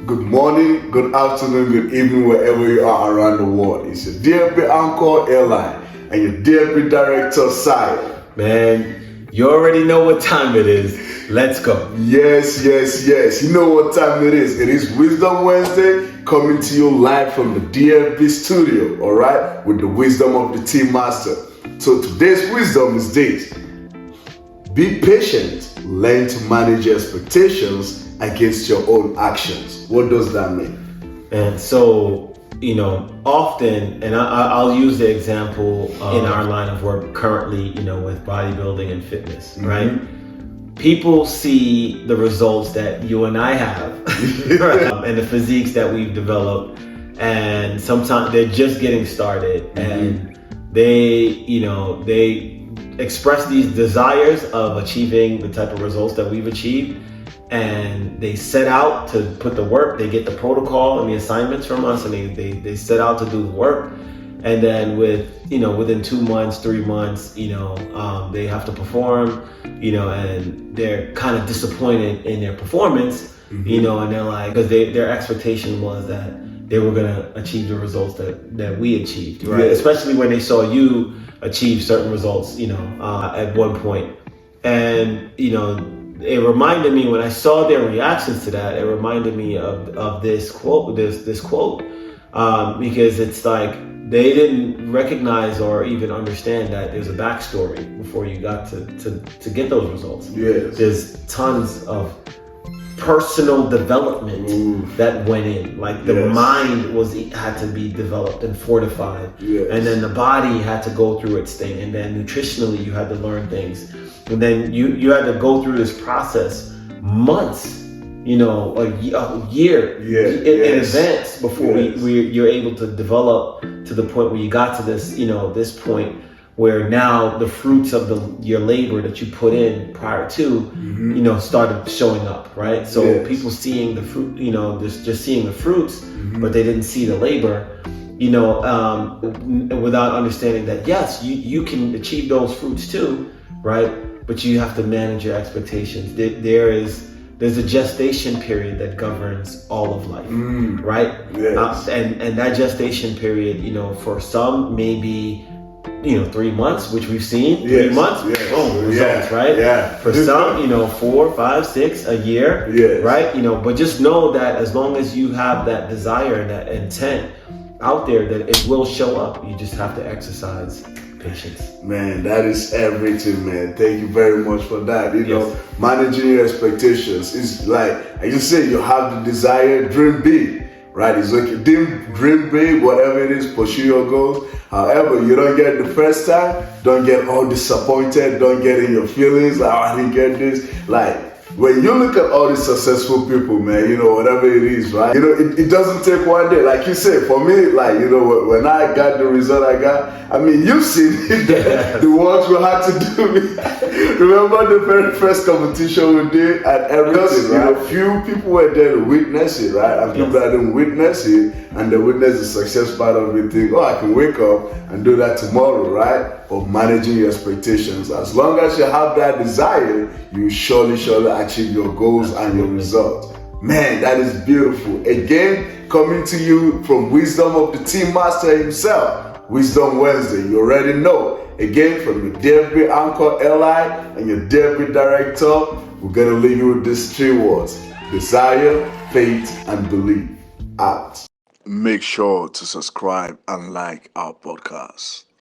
good morning, good afternoon, good evening, wherever you are around the world. It's your DFB Anchor Airline and your DFB Director, Sai. Man, you already know what time it is. Let's go. Yes. You know what time it is. It is Wisdom Wednesday coming to you live from the DFB studio, all right, with the wisdom of the Team Master. So today's wisdom is this. Be patient. Learn to manage your expectations against your own actions. What does that mean? And so, often, and I'll use the example in our line of work currently, with bodybuilding and fitness, right? People see the results that you and I have and the physiques that we've developed. And sometimes they're just getting started and they express these desires of achieving the type of results that we've achieved, and they set out to put the work. They get the protocol and the assignments from us, and they set out to do the work, and then within 2 months, 3 months, they have to perform, and they're kind of disappointed in their performance, and they're like, because their expectation was that they were going to achieve the results that we achieved, right? Yeah. Especially when they saw you achieve certain results, at one point. And, it reminded me, when I saw their reactions to that, it reminded me of this quote, because it's like they didn't recognize or even understand that there's a backstory before you got to get those results. Yes. There's tons of personal development that went in, like the mind had to be developed and fortified, and then the body had to go through its thing, and then nutritionally you had to learn things, and then you had to go through this process months, a year in advance before you're able to develop to the point where you got to this this point where now the fruits of your labor that you put in prior to, started showing up, right? So people seeing the fruit, just seeing the fruits, but they didn't see the labor, without understanding that, yes, you can achieve those fruits too, right? But you have to manage your expectations. There's a gestation period that governs all of life, right? Yes. And that gestation period, for some may be 3 months, which we've seen. 3 months, boom, results, right? Yeah. For some, 4, 5, 6, a year, right? But just know that as long as you have that desire and that intent out there, that it will show up. You just have to exercise patience. Man, that is everything, man. Thank you very much for that. Managing your expectations is like, I just say, you have the desire, dream big, right? It's okay, dream big, whatever it is, pursue your goals. However, you don't get it the first time, don't get all disappointed, don't get in your feelings, like, I didn't get this. Like, when you look at all these successful people, man, whatever it is, right? It doesn't take one day. Like you said, for me, like, when I got the result I got, I mean, you've seen the work we had to do. Remember the very first competition we did and everything, right? Few people were there to witness it, right? And people that didn't witness it, and they witness the success part of it, think, I can wake up and do that tomorrow, right? Of managing your expectations. As long as you have that desire, you surely achieve your goals and your results. Man, that is beautiful. Again, coming to you from wisdom of the Team Master himself, Wisdom Wednesday. You already know. Again, from your DFB Anchor Airline and your DFB Director, we're going to leave you with these 3 words: desire, faith, and belief. Out. Make sure to subscribe and like our podcast.